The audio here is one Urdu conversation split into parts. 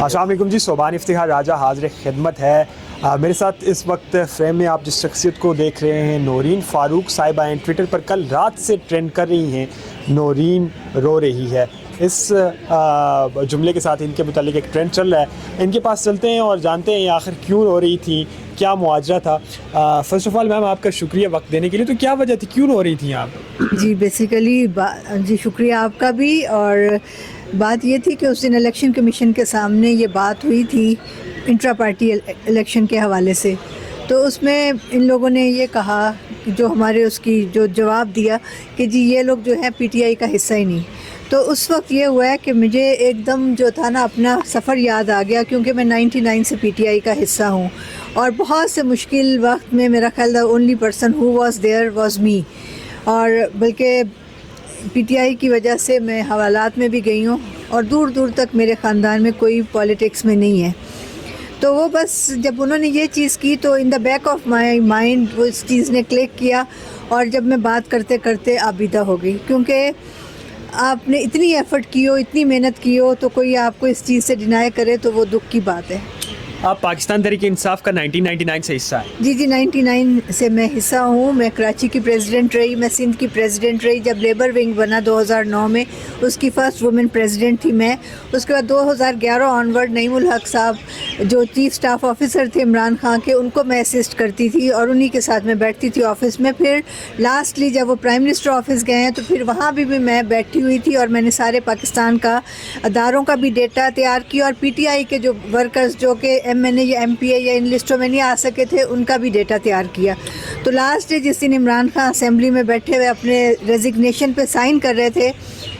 السلام علیکم جی. صوبان افتخار راجہ حاضر خدمت ہے. میرے ساتھ اس وقت فریم میں آپ جس شخصیت کو دیکھ رہے ہیں نورین فاروق صاحبہ ہیں. ٹویٹر پر کل رات سے ٹرینڈ کر رہی ہیں نورین رو رہی ہے. اس جملے کے ساتھ ان کے متعلق ایک ٹرینڈ چل رہا ہے. ان کے پاس چلتے ہیں اور جانتے ہیں آخر کیوں رو رہی تھی, کیا مواجرہ تھا. فرسٹ آف آل میم آپ کا شکریہ وقت دینے کے لیے. تو کیا وجہ تھی, کیوں رو رہی تھیں آپ؟ جی بیسیکلی جی شکریہ آپ کا بھی. اور بات یہ تھی کہ اس دن الیکشن کمیشن کے سامنے یہ بات ہوئی تھی انٹرا پارٹی الیکشن کے حوالے سے. تو اس میں ان لوگوں نے یہ کہا جو ہمارے اس کی جو جواب دیا کہ جی یہ لوگ جو ہیں پی ٹی آئی کا حصہ ہی نہیں. تو اس وقت یہ ہوا ہے کہ مجھے ایک دم جو تھا نا اپنا سفر یاد آ گیا, کیونکہ میں 99 سے پی ٹی آئی کا حصہ ہوں اور بہت سے مشکل وقت میں میرا خیال the only person who was there was me. اور بلکہ پی ٹی آئی کی وجہ سے میں حوالات میں بھی گئی ہوں اور دور دور تک میرے خاندان میں کوئی پالیٹکس میں نہیں ہے. تو وہ بس جب انہوں نے یہ چیز کی تو in the back of my mind وہ اس چیز نے کلک کیا. اور جب میں بات کرتے کرتے آبیدہ ہو گئی, کیونکہ آپ نے اتنی ایفرٹ کی ہو, اتنی محنت کی ہو, تو کوئی آپ کو اس چیز سے ڈینائی کرے تو وہ دکھ کی بات ہے. آپ پاکستان تحریک انصاف کا 1999 سے حصہ ہیں؟ جی 99 سے میں حصہ ہوں. میں کراچی کی پریزیڈنٹ رہی, میں سندھ کی پریزیڈنٹ رہی. جب لیبر ونگ بنا 2009 میں اس کی فرسٹ وومن پریزیڈنٹ تھی میں. اس کے بعد 2011 آنورڈ نعیم الحق صاحب جو چیف سٹاف آفیسر تھے عمران خان کے, ان کو میں اسسٹ کرتی تھی اور انہی کے ساتھ میں بیٹھتی تھی آفس میں. پھر لاسٹلی جب وہ پرائم منسٹر آفس گئے ہیں تو پھر وہاں بھی میں بیٹھی ہوئی تھی اور میں نے سارے پاکستان کا اداروں کا بھی ڈیٹا تیار کیا اور پی ٹی آئی کے جو ورکرز جو کہ ایم این اے یا ایم پی اے یا ان لسٹوں میں نہیں آ سکے تھے ان کا بھی ڈیٹا تیار کیا. تو لاسٹ ڈے جس دن عمران خان اسمبلی میں بیٹھے ہوئے اپنے ریزگنیشن پہ سائن کر رہے تھے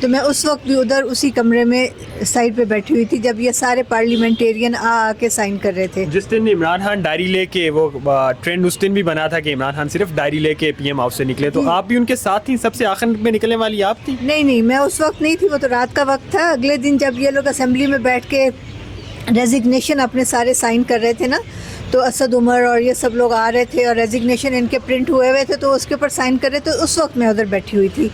تو میں اس وقت بھی ادھر اسی کمرے میں سائڈ پہ بیٹھی ہوئی تھی جب یہ سارے پارلیمنٹیرین آ کے سائن کر رہے تھے. جس دن عمران خان ڈائری لے کے, وہ ٹرینڈ اس دن بھی بنا تھا کہ عمران خان صرف ڈائری لے کے پی ایم ہاؤس سے نکلے, تو آپ بھی ان کے ساتھ تھی؟ سب سے آخر میں نکلنے والی آپ تھی؟ نہیں میں اس وقت نہیں تھی, وہ تو رات کا وقت تھا. اگلے دن جب یہ لوگ اسمبلی میں بیٹھ کے ریزگنیشن اپنے سارے سائن کر رہے تھے نا, تو اسد عمر اور یہ سب لوگ آ رہے تھے اور ریزگنیشن ان کے پرنٹ ہوئے ہوئے تھے تو اس کے اوپر سائن کر رہے تھے. اس وقت میں ادھر بیٹھی ہوئی تھی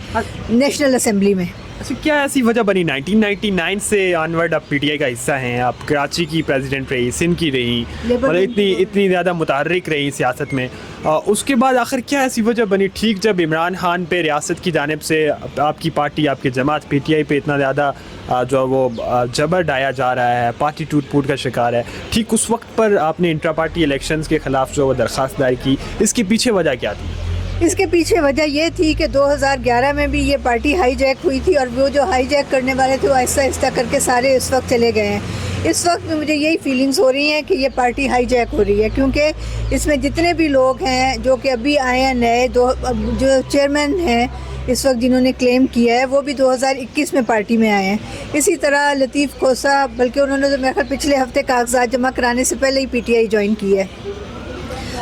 نیشنل اسمبلی میں. اچھا, کیا ایسی وجہ بنی 1999 سے آنورڈ آپ پی ٹی آئی کا حصہ ہیں, آپ کراچی کی پریزیڈنٹ رہی, سندھ کی رہی, مطلب اتنی زیادہ متحرک رہی سیاست میں, اس کے بعد آخر کیا ایسی وجہ بنی ٹھیک جب عمران خان پہ ریاست کی جانب سے آپ کی پارٹی, آپ کی جماعت پی ٹی آئی پہ اتنا زیادہ جو وہ جبر ڈایا جا رہا ہے, پارٹی ٹوٹ پھوٹ کا شکار ہے, ٹھیک اس وقت پر آپ نے انٹرا پارٹی الیکشنز کے خلاف جو وہ درخواست دائر کی, اس کے پیچھے وجہ کیا تھی؟ اس کے پیچھے وجہ یہ تھی کہ 2011 میں بھی یہ پارٹی ہائی جیک ہوئی تھی اور وہ جو ہائی جیک کرنے والے تھے وہ آہستہ آہستہ کر کے سارے اس وقت چلے گئے ہیں. اس وقت میں مجھے یہی فیلنگز ہو رہی ہیں کہ یہ پارٹی ہائی جیک ہو رہی ہے, کیونکہ اس میں جتنے بھی لوگ ہیں جو کہ ابھی آئے ہیں نئے, جو چیئرمین ہیں اس وقت جنہوں نے کلیم کیا ہے وہ بھی 2021 میں پارٹی میں آئے ہیں. اسی طرح لطیف کھوسہ, بلکہ انہوں نے تو میرے خیال پچھلے ہفتے کاغذات جمع کرانے سے پہلے ہی پی ٹی آئی جوائن کی ہے.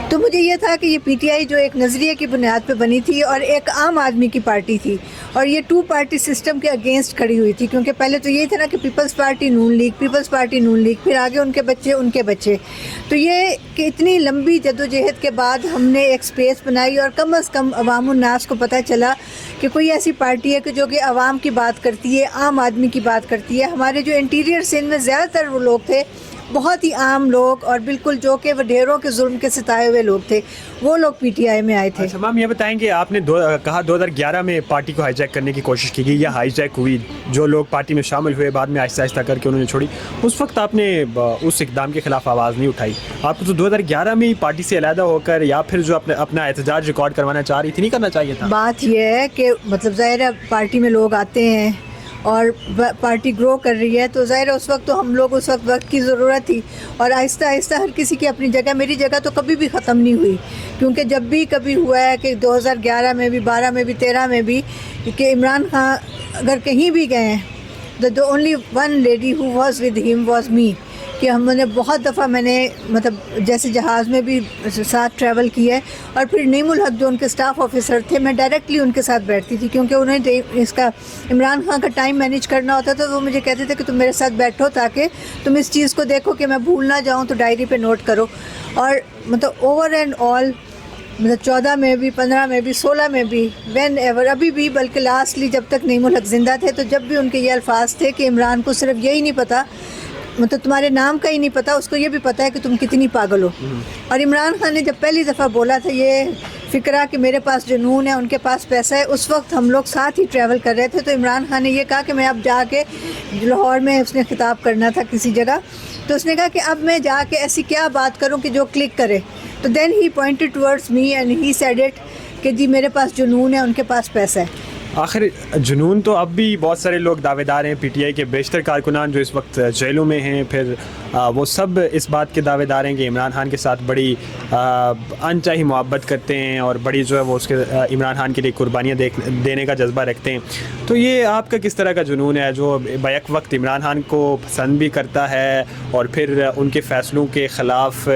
تو مجھے یہ تھا کہ یہ پی ٹی آئی جو ایک نظریے کی بنیاد پہ بنی تھی اور ایک عام آدمی کی پارٹی تھی اور یہ 2 پارٹی سسٹم کے اگینسٹ کھڑی ہوئی تھی, کیونکہ پہلے تو یہی تھا نا کہ پیپلز پارٹی نون لیگ, پیپلز پارٹی نون لیگ, پھر آگے ان کے بچے. تو یہ کہ اتنی لمبی جدوجہد کے بعد ہم نے ایک سپیس بنائی اور کم از کم عوام الناس کو پتہ چلا کہ کوئی ایسی پارٹی ہے کہ جو کہ عوام کی بات کرتی ہے, عام آدمی کی بات کرتی ہے. ہمارے جو انٹیریئر سندھ میں زیادہ تر وہ لوگ تھے بہت ہی عام لوگ اور بالکل جو کہ وڈیروں کے ظلم کے ستائے ہوئے لوگ تھے, وہ لوگ پی ٹی آئی میں آئے تھے. اچھا میم, یہ بتائیں کہ آپ نے کہا 2011 میں پارٹی کو ہائی جیک کرنے کی کوشش کی گئی یا ہائی جیک ہوئی, جو لوگ پارٹی میں شامل ہوئے بعد میں آہستہ آہستہ کر کے انہوں نے چھوڑی, اس وقت آپ نے اس اقدام کے خلاف آواز نہیں اٹھائی؟ آپ کو تو 2011 میں ہی پارٹی سے علیحدہ ہو کر یا پھر جو اپنا احتجاج ریکارڈ کروانا چاہ رہی تھی نہیں کرنا چاہیے تھا؟ بات یہ ہے کہ مطلب ظاہر ہے پارٹی میں لوگ آتے ہیں اور پارٹی گرو کر رہی ہے, تو ظاہر ہے اس وقت تو ہم لوگ اس وقت کی ضرورت تھی اور آہستہ آہستہ ہر کسی کی اپنی جگہ. میری جگہ تو کبھی بھی ختم نہیں ہوئی, کیونکہ جب بھی کبھی ہوا ہے کہ 2011 میں بھی, 12 میں بھی, 13 میں بھی, کہ عمران خان اگر کہیں بھی گئے ہیں the only one lady who was with him was me. کہ ہم نے بہت دفعہ میں نے مطلب جیسے جہاز میں بھی ساتھ ٹریول کیا ہے, اور پھر نعیم الحق جو ان کے اسٹاف آفیسر تھے میں ڈائریکٹلی ان کے ساتھ بیٹھتی تھی, کیونکہ انہیں اس کا عمران خان کا ٹائم مینیج کرنا ہوتا تھا. تو وہ مجھے کہتے تھے کہ تم میرے ساتھ بیٹھو تاکہ تم اس چیز کو دیکھو کہ میں بھول نہ جاؤں, تو ڈائری پہ نوٹ کرو. اور مطلب اوور اینڈ آل مطلب 14 میں بھی, 15 میں بھی, 16 میں بھی, وین ایور, ابھی بھی, بلکہ لاسٹلی جب تک نعیم الحق زندہ تھے تو جب بھی ان کے یہ الفاظ تھے کہ عمران کو صرف یہی نہیں پتہ مطلب تمہارے نام کا ہی نہیں پتہ، اس کو یہ بھی پتہ ہے کہ تم کتنی پاگل ہو. اور عمران خان نے جب پہلی دفعہ بولا تھا یہ فکرہ کہ میرے پاس جنون ہے، ان کے پاس پیسہ ہے، اس وقت ہم لوگ ساتھ ہی ٹریول کر رہے تھے. تو عمران خان نے یہ کہا کہ میں اب جا کے لاہور میں اس نے خطاب کرنا تھا کسی جگہ، تو اس نے کہا کہ اب میں جا کے ایسی کیا بات کروں کہ جو کلک کرے. تو then he pointed towards me and he said it کہ جی میرے پاس جنون ہے، ان کے پاس پیسہ ہے. آخر جنون تو اب بھی بہت سارے لوگ دعوے دار ہیں، پی ٹی آئی کے بیشتر کارکنان جو اس وقت جیلوں میں ہیں، پھر وہ سب اس بات کے دعوے دار ہیں کہ عمران خان کے ساتھ بڑی انچاہی محبت کرتے ہیں اور بڑی جو ہے وہ اس کے عمران خان کے لیے قربانیاں دینے کا جذبہ رکھتے ہیں. تو یہ آپ کا کس طرح کا جنون ہے جو بیک وقت عمران خان کو پسند بھی کرتا ہے اور پھر ان کے فیصلوں کے خلاف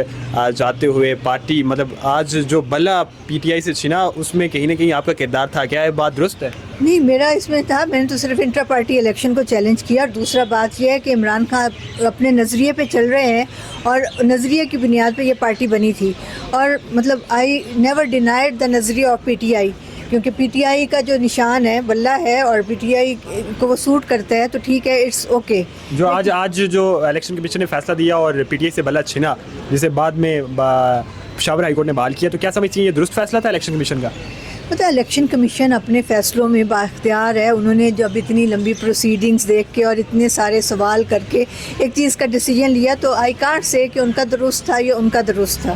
جاتے ہوئے پارٹی، مطلب آج جو بلا پی ٹی آئی سے چھنا اس میں کہیں نہ کہیں آپ کا کردار تھا، کیا یہ بات درست ہے؟ نہیں، میرا اس میں تھا، میں نے تو صرف انٹرا پارٹی الیکشن کو چیلنج کیا. اور دوسرا بات یہ ہے کہ عمران خان اپنے نظریے پہ چل رہے ہیں اور نظریے کی بنیاد پہ یہ پارٹی بنی تھی. اور مطلب آئی نیور ڈینائڈ دا نظریہ آف پی ٹی آئی، کیونکہ پی ٹی آئی کا جو نشان ہے بلہ ہے اور پی ٹی آئی کو وہ سوٹ کرتا ہے، تو ٹھیک ہے، اٹس اوکے. جو آج جو الیکشن کمیشن نے فیصلہ دیا اور پی ٹی آئی سے بلہ چھنا جسے بعد میں پشاور ہائی کورٹ نے بحال کیا، تو کیا سمجھتی ہیں یہ درست فیصلہ تھا الیکشن کمیشن کا؟ پتہ الیکشن کمیشن اپنے فیصلوں میں بااختیار ہے. انہوں نے جب اتنی لمبی پروسیڈنگز دیکھ کے اور اتنے سارے سوال کر کے ایک چیز کا ڈیسیجن لیا، تو آئی کانٹ سے کہ ان کا درست تھا یا ان کا درست تھا،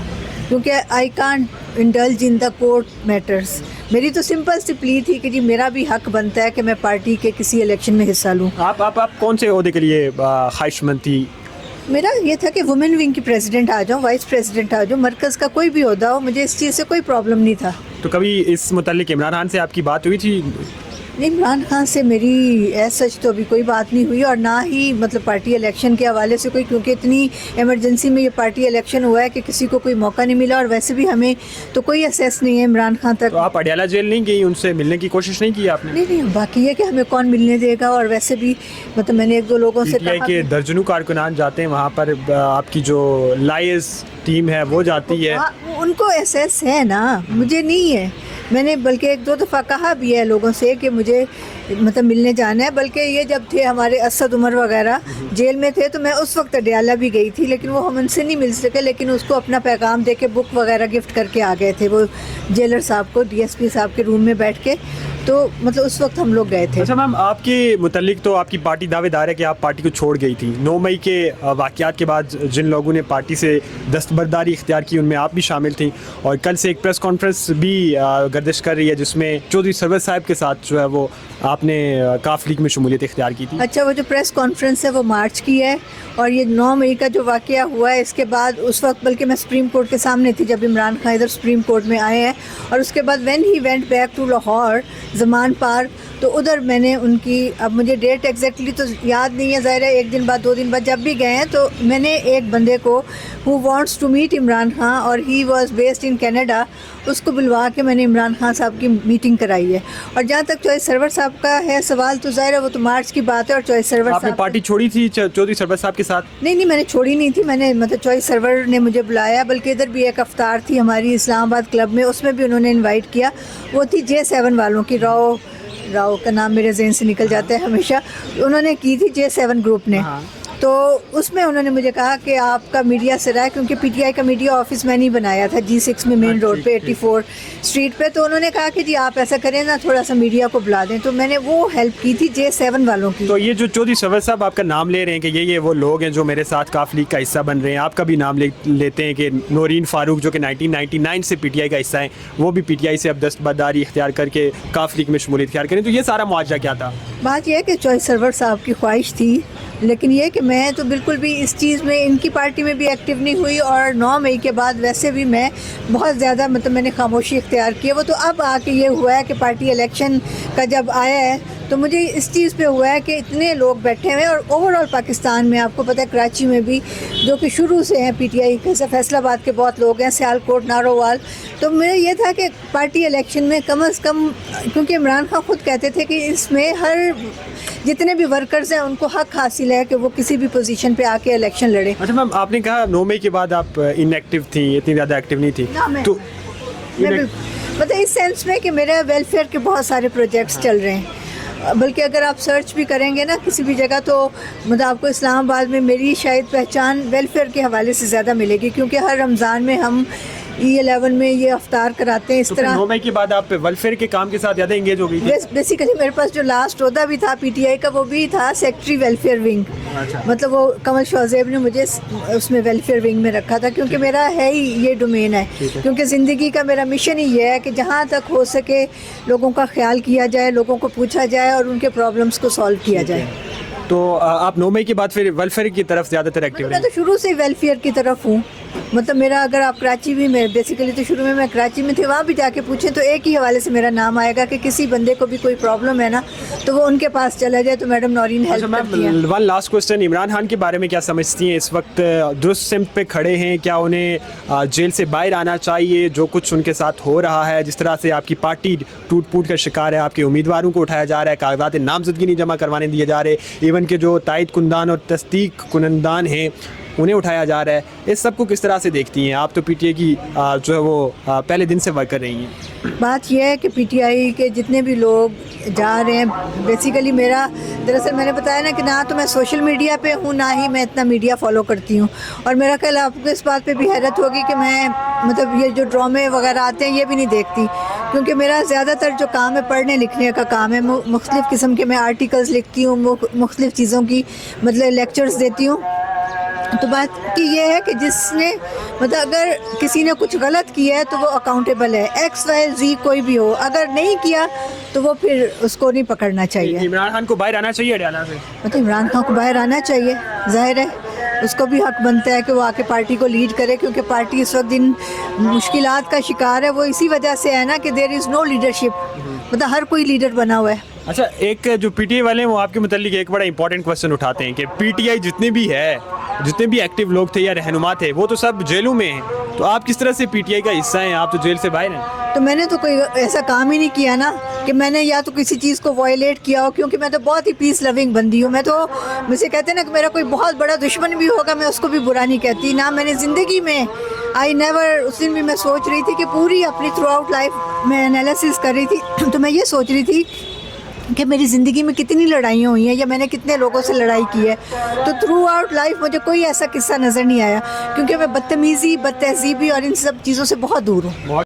کیونکہ I can't indulge in the court matters. میری تو سمپل سی پلی تھی کہ جی میرا بھی حق بنتا ہے کہ میں پارٹی کے کسی الیکشن میں حصہ لوں. آپ کون سے عہدے کے لیے خواہش مند تھی؟ میرا یہ تھا کہ وومن ونگ کی پریزیڈنٹ آ جاؤں، وائس پریزیڈنٹ آ جاؤں، مرکز کا کوئی بھی عہدہ ہو، مجھے اس چیز سے کوئی پرابلم نہیں تھا. تو کبھی اس متعلق عمران خان سے آپ کی بات ہوئی تھی؟ عمران خان سے میری ایز سچ تو ابھی کوئی بات نہیں ہوئی، اور نہ ہی مطلب پارٹی الیکشن کے حوالے سے کوئی، کیونکہ اتنی ایمرجنسی میں یہ پارٹی الیکشن ہوا ہے کہ کسی کو کوئی موقع نہیں ملا. اور ویسے بھی ہمیں تو کوئی ایکسیس نہیں ہے عمران خان تک. تو آپ اڈیالہ جیل نہیں گئی، ان سے ملنے کی کوشش نہیں کی آپ نے؟ نہیں، باقی ہے کہ ہمیں کون ملنے دے گا. اور ویسے بھی مطلب میں نے ایک دو لوگوں سے کہا کہ درجنوں کارکنان جاتے ہیں وہاں پر، آپ کی جو لائز ٹیم ہے وہ جاتی ہے. ان کو ایکسیس ہے نا، مجھے نہیں ہے. میں نے بلکہ ایک دو دفعہ کہا بھی ہے لوگوں سے کہ مجھے مطلب ملنے جانا ہے. بلکہ یہ جب تھے ہمارے اسد عمر وغیرہ جیل میں تھے تو میں اس وقت اڈیالہ بھی گئی تھی، لیکن وہ ہم ان سے نہیں مل سکے. لیکن اس کو اپنا پیغام دے کے بک وغیرہ گفٹ کر کے آ گئے تھے وہ جیلر صاحب کو، ڈی ایس پی صاحب کے روم میں بیٹھ کے. تو مطلب اس وقت ہم لوگ گئے تھے. اچھا میم، آپ کے متعلق تو آپ کی پارٹی دعوے دار ہے کہ آپ پارٹی کو چھوڑ گئی تھی. 9 مئی کے واقعات کے بعد جن لوگوں نے پارٹی سے دستبرداری اختیار کی ان میں آپ بھی شامل تھیں، اور کل سے ایک پریس کانفرنس بھی گردش کر رہی ہے جس میں چودھری سرور صاحب کے ساتھ جو ہے وہ آپ نے کاف لیگ میں شمولیت اختیار کی تھی. اچھا، وہ جو پریس کانفرنس ہے وہ مارچ کی ہے، اور یہ 9 مئی کا جو واقعہ ہوا ہے اس کے بعد، اس وقت بلکہ میں سپریم کورٹ کے سامنے تھی جب عمران خان ادھر سپریم کورٹ میں آئے ہیں. اور اس کے بعد when he went back to Lahore Zaman park, تو ادھر میں نے ان کی، اب مجھے ڈیٹ ایگزیکٹلی تو یاد نہیں ہے، ظاہر ہے 1 دن بعد 2 دن بعد جب بھی گئے ہیں، تو میں نے ایک بندے کو who wants to meet Imran Khan اور he was based in Canada, اس کو بلوا کے میں نے عمران خان صاحب کی میٹنگ کرائی ہے. اور جہاں تک چوائس سرور صاحب کا ہے سوال، تو ظاہر ہے وہ تو مارچ کی بات ہے. اور چوائس سرور آپ نے پارٹی چھوڑی تھی چودھری سرور صاحب کے ساتھ؟ نہیں، میں نے چھوڑی نہیں تھی. میں نے مطلب چوائس سرور نے مجھے بلایا، بلکہ ادھر بھی ایک افطار تھی ہماری اسلام آباد کلب میں، اس میں بھی انہوں نے انوائٹ کیا. وہ تھی J7 والوں کی، راؤ کا نام میرے ذہن سے نکل جاتا ہے ہمیشہ، انہوں نے کی تھی J7 گروپ نے. تو اس میں انہوں نے مجھے کہا کہ آپ کا میڈیا سے رہا ہے، کیونکہ پی ٹی آئی کا میڈیا آفس میں نہیں بنایا تھا G6 میں مین روڈ پہ 84 اسٹریٹ پہ. تو انہوں نے کہا کہ جی آپ ایسا کریں نا، تھوڑا سا میڈیا کو بلا دیں. تو میں نے وہ ہیلپ کی تھی J7 والوں کی. تو یہ جو چودھری سرور صاحب آپ کا نام لے رہے ہیں کہ یہ وہ لوگ ہیں جو میرے ساتھ کاف لیگ کا حصہ بن رہے ہیں، آپ کا بھی نام لیتے ہیں کہ نورین فاروق جو کہ 1999 سے پی ٹی آئی کا حصہ ہیں، وہ بھی پی ٹی آئی سے اب دستبرداری اختیار کر کے کاف لیگ میں شمولیت اختیار کریں، تو یہ سارا معاجرہ کیا تھا؟ بات یہ ہے کہ چوائس سرور صاحب کی خواہش تھی، لیکن یہ کہ میں تو بالکل بھی اس چیز میں ان کی پارٹی میں بھی ایکٹیو نہیں ہوئی. اور 9 مئی کے بعد ویسے بھی میں بہت زیادہ مطلب میں نے خاموشی اختیار کی ہے. وہ تو اب آ کے یہ ہوا ہے کہ پارٹی الیکشن کا جب آیا ہے تو مجھے اس چیز پہ ہوا ہے کہ اتنے لوگ بیٹھے ہوئے ہیں. اور اوور آل پاکستان میں آپ کو پتہ ہے کراچی میں بھی جو کہ شروع سے ہیں پی ٹی آئی کے، فیصل آباد کے بہت لوگ ہیں، سیال کوٹ، نارووال. تو میرا یہ تھا کہ پارٹی الیکشن میں کم از کم، کیونکہ عمران خان خود کہتے تھے کہ اس میں ہر جتنے بھی ورکرز ہیں ان کو حق حاصل ہے کہ وہ کسی بھی پوزیشن پہ آ کے الیکشن لڑیں. اچھا میم، آپ نے کہا 9 مئی کے بعد آپ ان ایکٹیو تھیں، اتنی زیادہ ایکٹیو نہیں تھی. تو مطلب اس سینس میں کہ میرے ویلفیئر کے بہت سارے پروجیکٹس چل رہے ہیں، بلکہ اگر آپ سرچ بھی کریں گے نا کسی بھی جگہ تو مطلب آپ کو اسلام آباد میں میری شاید پہچان ویلفیئر کے حوالے سے زیادہ ملے گی، کیونکہ ہر رمضان میں ہم E11 میں یہ افطار کراتے ہیں اس طرح. 9 مئی کے بعد آپ ویلفیئر کے کام کے ساتھ زیادہ انگیج ہو گئی تھی؟ بیسیکلی میرے پاس جو لاسٹ عہدہ بھی تھا PTI کا وہ بھی تھا سیکٹری ویلفیئر ونگ. مطلب وہ کمل شوزیب نے مجھے اس میں ویلفیئر ونگ میں رکھا تھا، کیونکہ میرا ہے ہی یہ ڈومین ہے، کیونکہ زندگی کا میرا مشن ہی یہ ہے کہ جہاں تک ہو سکے لوگوں کا خیال کیا جائے، لوگوں کو پوچھا جائے اور ان کے پرابلمس کو سالو کیا جائے. تو آپ 9 مئی کے بعد پھر ویلفیئر کی طرف زیادہ تر ایکٹیو میں رہے؟ تو شروع سے ویلفیئر کی طرف ہوں. مطلب میرا اگر آپ کراچی بھی میں بیسیکلی تو شروع میں کراچی میں تھی، وہاں بھی جا کے پوچھیں تو ایک ہی حوالے سے میرا نام آئے گا کہ کسی بندے کو بھی کوئی پرابلم ہے نا تو وہ ان کے پاس چلا جائے تو میڈم نورین ہیلپ کرتی ہیں. One last question, Imran Khan کے بارے میں کیا سمجھتی ہیں؟ اس وقت درست سمت پہ کھڑے ہیں، کیا انہیں جیل سے باہر آنا چاہیے؟ جو کچھ ان کے ساتھ ہو رہا ہے، جس طرح سے آپ کی پارٹی ٹوٹ پھوٹ کا شکار ہے، آپ کے امیدواروں کو اٹھایا جا رہا ہے، کاغذات نامزدگی نہیں جمع کروانے دیے جا رہے، ایون کہ جو تائید کنندان اور تصدیق کنندان ہیں انہیں اٹھایا جا رہا ہے، اس سب کو کس طرح سے دیکھتی ہیں آپ؟ تو PTI کی جو ہے وہ پہلے دن سے ورک کر رہی ہیں. بات یہ ہے کہ PTI کے جتنے بھی لوگ جا رہے ہیں، بیسیکلی میرا دراصل میں نے بتایا نا کہ نہ تو میں سوشل میڈیا پہ ہوں نہ ہی میں اتنا میڈیا فالو کرتی ہوں، اور میرا خیال آپ کو اس بات پہ بھی حیرت ہوگی کہ میں مطلب یہ جو ڈرامے وغیرہ آتے ہیں یہ بھی نہیں دیکھتی، کیونکہ میرا زیادہ تر جو کام ہے پڑھنے لکھنے کا کام ہے. مختلف قسم کے میں آرٹیکلز لکھتی ہوں، مختلف چیزوں کی مطلب لیکچرز دیتی ہوں. تو بات کی یہ ہے کہ جس نے مطلب اگر کسی نے کچھ غلط کیا ہے تو وہ اکاؤنٹیبل ہے، XYZ کوئی بھی ہو، اگر نہیں کیا تو وہ پھر اس کو نہیں پکڑنا چاہیے. عمران خان کو باہر آنا چاہیے ہریانہ سے؟ مطلب عمران خان کو باہر آنا چاہیے، ظاہر ہے اس کو بھی حق بنتا ہے کہ وہ آ کے پارٹی کو لیڈ کرے، کیونکہ پارٹی اس وقت ان مشکلات کا شکار ہے. وہ اسی وجہ سے ہے نا کہ دیر از نو لیڈرشپ، مطلب ہر کوئی لیڈر بنا ہوا ہے. اچھا، ایک جو PTI والے ہیں وہ آپ کے متعلق ایک بڑا امپورٹنٹ کوسچن اٹھاتے ہیں کہ PTI جتنے بھی ہے، جتنے بھی ایکٹیو لوگ تھے یا رہنما تھے وہ تو سب جیلوں میں ہیں، تو آپ کس طرح سے PTI کا حصہ ہیں؟ آپ تو جیل سے باہر ہیں. تو میں نے تو کوئی ایسا کام ہی نہیں کیا نا کہ میں نے یا تو کسی چیز کو وائلیٹ کیا ہو، کیونکہ میں تو بہت ہی پیس لونگ بندی ہوں. میں تو مجھ سے کہتے ہیں نا کہ میرا کوئی بہت بڑا دشمن بھی ہوگا میں اس کو بھی برا نہیں کہتی. نہ میں نے زندگی میں اس دن بھی میں سوچ رہی تھی کہ پوری اپنی تھرو آؤٹ لائف میں انالیسس کر رہی تھی تو میں یہ سوچ رہی تھی کہ میری زندگی میں کتنی لڑائیاں ہوئی ہیں یا میں نے کتنے لوگوں سے لڑائی کی ہے. تو تھرو آؤٹ لائف مجھے کوئی ایسا قصہ نظر نہیں آیا، کیونکہ میں بدتمیزی، بد تہذیبی اور ان سب چیزوں سے بہت دور ہوں.